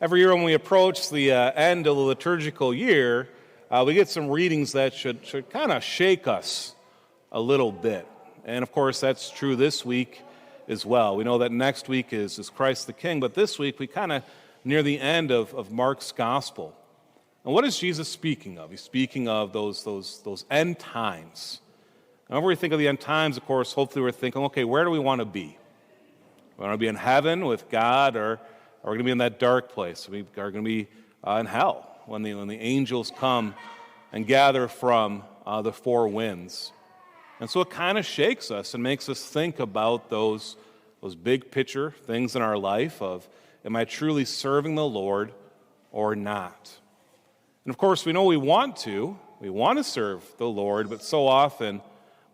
Every year when we approach the end of the liturgical year, we get some readings that should kind of shake us a little bit. And of course, that's true this week as well. We know that next week is Christ the King, but this week we kind of near the end of Mark's Gospel. And what is Jesus speaking of? He's speaking of those end times. Whenever we think of the end times, of course, hopefully we're thinking, okay, where do we want to be? We want to be in heaven with God, or are we going to be in that dark place? We are going to be in hell when the angels come and gather from the four winds. And so it kind of shakes us and makes us think about those big picture things in our life of, am I truly serving the Lord or not? And of course, we know we want to serve the Lord, but so often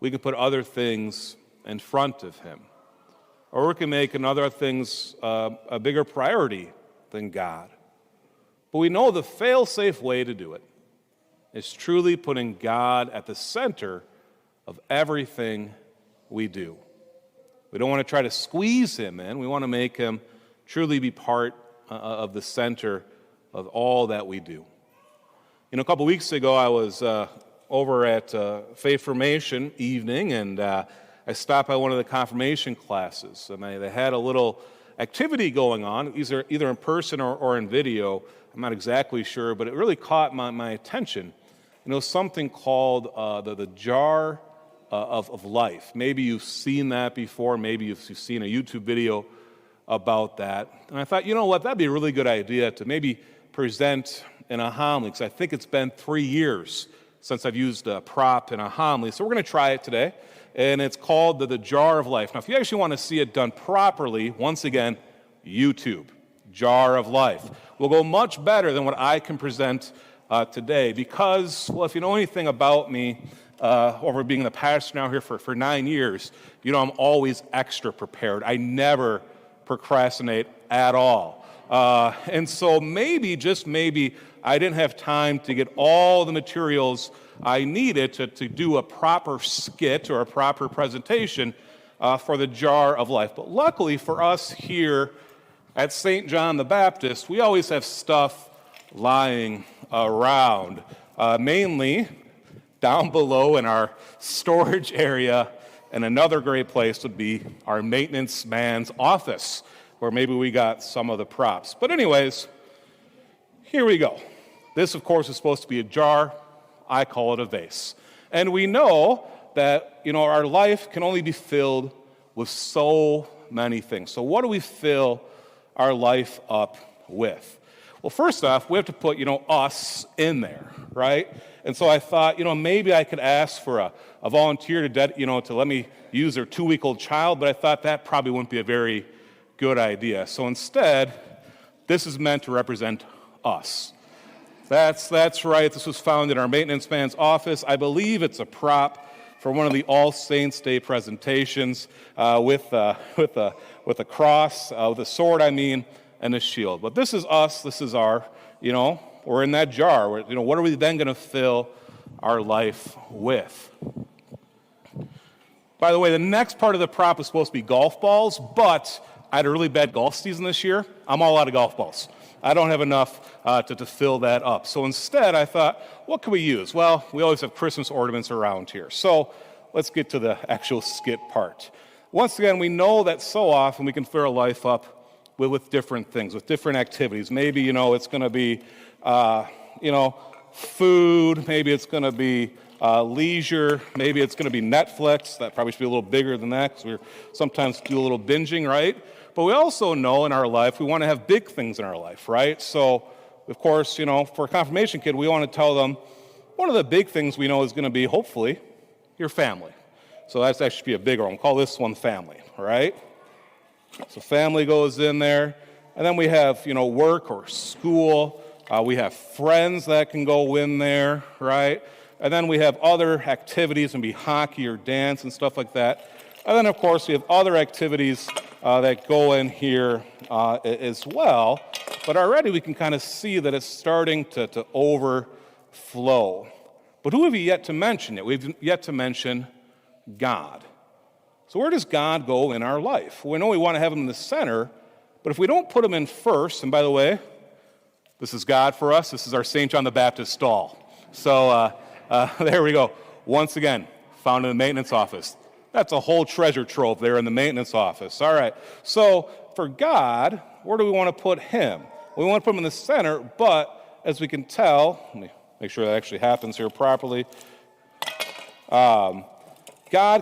we can put other things in front of Him. Or we can make other things a bigger priority than God. But we know the fail-safe way to do it is truly putting God at the center of everything we do. We don't want to try to squeeze Him in. We want to make Him truly be part of the center of all that we do. A couple weeks ago, I was over at Faith Formation evening, and I stopped by one of the confirmation classes, and they had a little activity going on, either in person or in video. I'm not exactly sure, but it really caught my attention. It was something called the jar of life. Maybe you've seen that before. Maybe you've seen a YouTube video about that. And I thought, you know what, that'd be a really good idea to maybe present in a homily, because I think it's been 3 years since I've used a prop in a homily. So we're going to try it today, and it's called the jar of life. Now, if you actually want to see it done properly, once again, YouTube, jar of life, will go much better than what I can present today, because, well, if you know anything about me, over being the pastor now here for 9 years, I'm always extra prepared. I never procrastinate at all. And so maybe, just maybe, I didn't have time to get all the materials I needed to do a proper skit or a proper presentation for the jar of life. But luckily for us here at St. John the Baptist, we always have stuff lying around, mainly down below in our storage area. And another great place would be our maintenance man's office, where maybe we got some of the props. But anyways, here we go. This, of course, is supposed to be a jar. I call it a vase. And we know that, our life can only be filled with so many things. So what do we fill our life up with? Well, first off, we have to put, us in there, right? And so I thought, maybe I could ask for a volunteer to let me use their 2-week-old child, but I thought that probably wouldn't be a very good idea. So instead, this is meant to represent us. That's right. This was found in our maintenance man's office. I believe it's a prop for one of the All Saints Day presentations with a cross, with a sword, and a shield. But this is us. This is our, we're in that jar. What are we then going to fill our life with? By the way, the next part of the prop is supposed to be golf balls, but I had a really bad golf season this year. I'm all out of golf balls. I don't have enough to fill that up. So instead, I thought, what can we use? Well, we always have Christmas ornaments around here. So let's get to the actual skit part. Once again, we know that so often we can fill our life up with different things, with different activities. Maybe, it's going to be, food. Maybe it's going to be leisure. Maybe it's going to be Netflix. That probably should be a little bigger than that, because we sometimes do a little binging, right? But we also know in our life we want to have big things in our life, right? So, of course, for a confirmation kid, we want to tell them one of the big things we know is going to be, hopefully, your family. So that should be a bigger one. We'll call this one family, all right? So family goes in there. And then we have, work or school. We have friends that can go in there, right? And then we have other activities, maybe hockey or dance and stuff like that. And then, of course, we have other activities that go in here as well. But already we can kind of see that it's starting to overflow. But who have we yet to mention yet? We've yet to mention God. So where does God go in our life? We know we want to have him in the center, but if we don't put him in first, and by the way, This is God for us. This is our St. John the Baptist stall. So there we go. Once again, found in the maintenance office. That's a whole treasure trove there in the maintenance office. All right. So for God, where do we want to put him? We want to put him in the center, but as we can tell, let me make sure that actually happens here properly. God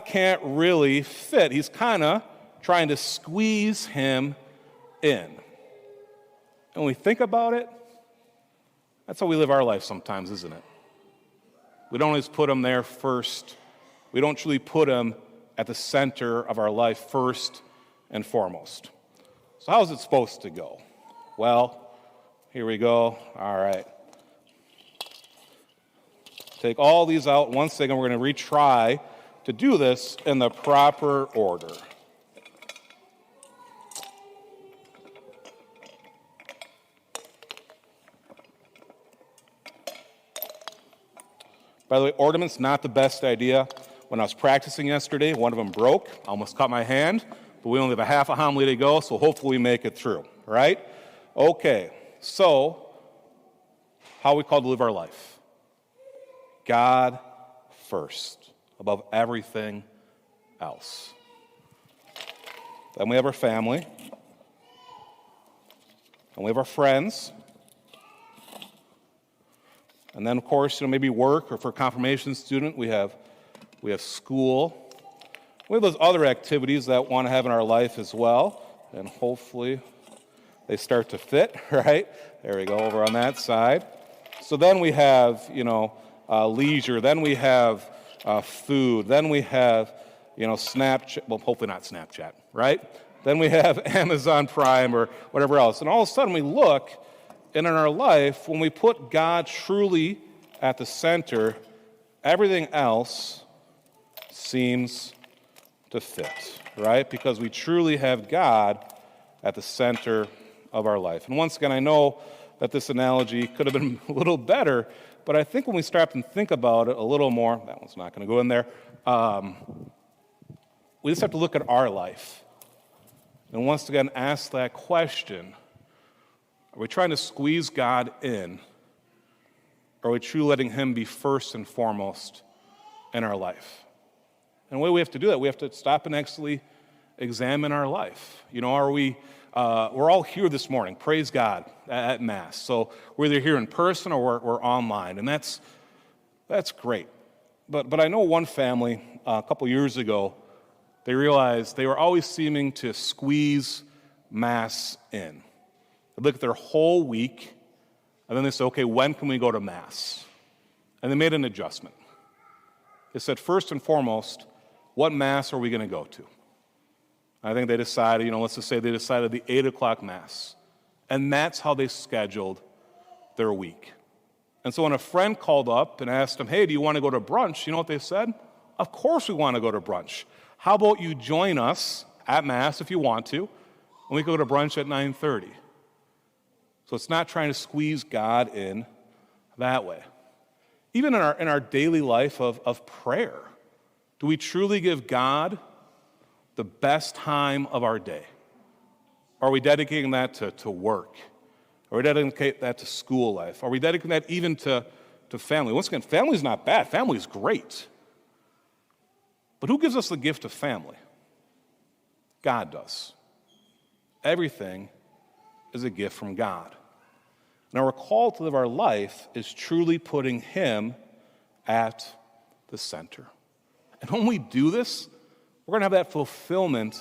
can't really fit. He's kind of trying to squeeze him in. And when we think about it, that's how we live our life sometimes, isn't it? We don't always put him there first. We don't truly put him at the center of our life first and foremost. So how is it supposed to go? Well, here we go. All right. Take all these out. One second, we're going to retry to do this in the proper order. By the way, ornament's not the best idea. When I was practicing yesterday, one of them broke. I almost cut my hand, but we only have a half a homily to go, so hopefully we make it through, right? Okay, so how are we called to live our life? God first, above everything else. Then we have our family, and we have our friends. And then, of course, maybe work, or for a confirmation student, we have school. We have those other activities that we want to have in our life as well, and hopefully they start to fit, right? There we go, over on that side. So then we have, leisure. Then we have food. Then we have, Snapchat. Well, hopefully not Snapchat, right? Then we have Amazon Prime or whatever else. And all of a sudden we look, and in our life, when we put God truly at the center, everything else seems to fit, right? Because we truly have God at the center of our life. And once again, I know that this analogy could have been a little better, but I think when we stop and think about it a little more, that one's not going to go in there, we just have to look at our life. And once again, ask that question: are we trying to squeeze God in? Or are we truly letting him be first and foremost in our life? And the way we have to do that, we have to stop and actually examine our life. Are we, we're all here this morning, praise God, at Mass. So we're either here in person or we're online, and that's great. But I know one family, a couple years ago, they realized they were always seeming to squeeze Mass in. They look at their whole week, and then they say, okay, when can we go to Mass? And they made an adjustment. They said, first and foremost, what Mass are we going to go to? I think they decided, let's just say they decided the 8 o'clock Mass. And that's how they scheduled their week. And so when a friend called up and asked them, hey, do you want to go to brunch? You know what they said? Of course we want to go to brunch. How about you join us at Mass if you want to, and we can go to brunch at 9:30. So it's not trying to squeeze God in that way. Even in our daily life of prayer, do we truly give God the best time of our day? Are we dedicating that to work? Are we dedicating that to school life? Are we dedicating that even to family? Once again, family's not bad. Family's great. But who gives us the gift of family? God does. Everything is a gift from God. And our call to live our life is truly putting him at the center. And when we do this, we're going to have that fulfillment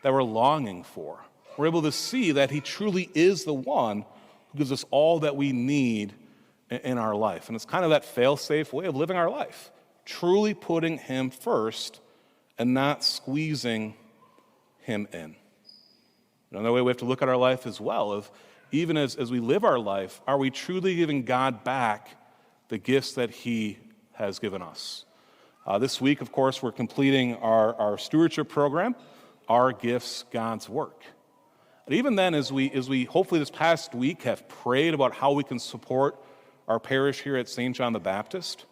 that we're longing for. We're able to see that he truly is the one who gives us all that we need in our life. And it's kind of that fail-safe way of living our life, truly putting him first and not squeezing him in. Another way we have to look at our life as well, of even as we live our life, are we truly giving God back the gifts that he has given us? This week, of course, we're completing our stewardship program, Our Gifts, God's Work. But even then, as we hopefully this past week have prayed about how we can support our parish here at St. John the Baptist,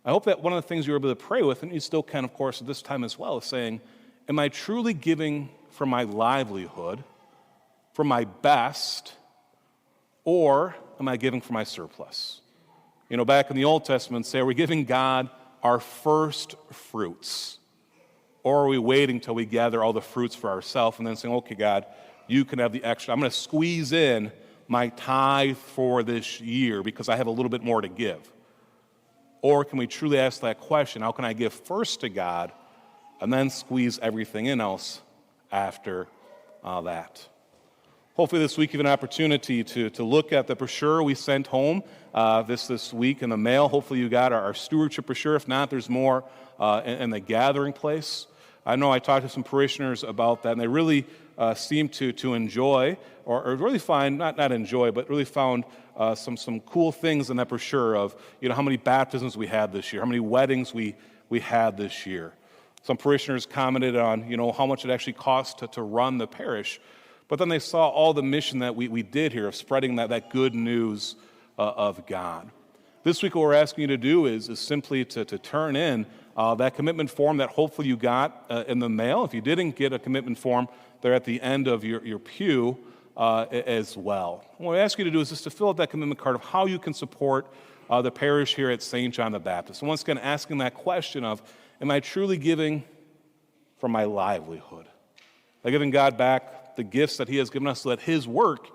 I hope that one of the things you were able to pray with, and you still can, of course, at this time as well, is saying, am I truly giving from my livelihood, from my best, or am I giving from my surplus? You know, back in the Old Testament, say, are we giving God our first fruits? Or are we waiting till we gather all the fruits for ourselves and then saying, okay, God, you can have the extra. I'm going to squeeze in my tithe for this year because I have a little bit more to give. Or can we truly ask that question, how can I give first to God and then squeeze everything in else after that? Hopefully this week you have an opportunity to look at the brochure we sent home this week in the mail. Hopefully you got our stewardship brochure. If not, there's more in the gathering place. I know I talked to some parishioners about that, and they really seem to enjoy, or really find, not enjoy, but really found some cool things in that brochure of, you know, how many baptisms we had this year, how many weddings we had this year. Some parishioners commented on, you know, how much it actually cost to run the parish. But then they saw all the mission that we did here of spreading that good news of God. This week what we're asking you to do is simply to turn in that commitment form that hopefully you got in the mail. If you didn't get a commitment form, they're at the end of your pew as well. What we ask you to do is just to fill out that commitment card of how you can support the parish here at St. John the Baptist. And once again, asking that question of, am I truly giving from my livelihood? Am I giving God back the gifts that he has given us so that his work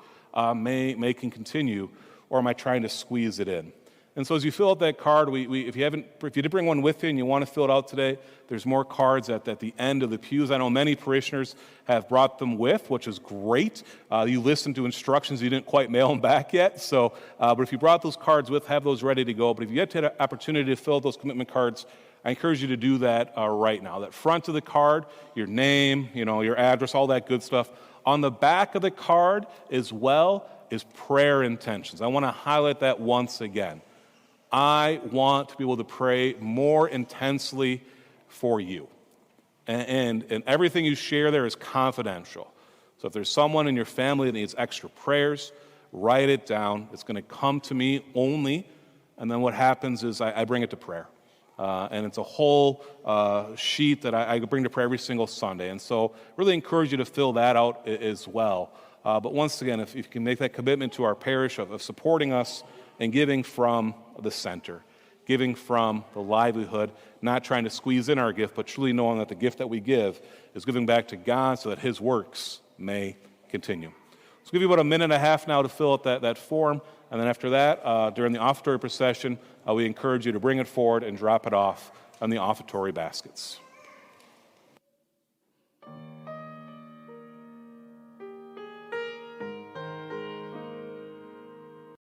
may continue, or am I trying to squeeze it in? And so as you fill out that card, if you did bring one with you and you want to fill it out today, there's more cards at the end of the pews. I know many parishioners have brought them with, which is great. You listened to instructions, you didn't quite mail them back yet. So, but if you brought those cards with, have those ready to go. But if you get to the opportunity to fill out those commitment cards, I encourage you to do that right now. That front of the card, your name, you know, your address, all that good stuff. On the back of the card as well is prayer intentions. I want to highlight that once again. I want to be able to pray more intensely for you. And everything you share there is confidential. So if there's someone in your family that needs extra prayers, write it down. It's going to come to me only. And then what happens is I bring it to prayer. And it's a whole sheet that I bring to prayer every single Sunday. And so really encourage you to fill that out as well. But once again, if you can make that commitment to our parish of supporting us and giving from the center, giving from the livelihood, not trying to squeeze in our gift, but truly knowing that the gift that we give is giving back to God so that his works may continue. So I'll give you about a minute and a half now to fill out that form. And then after that, during the offertory procession, we encourage you to bring it forward and drop it off on the offertory baskets.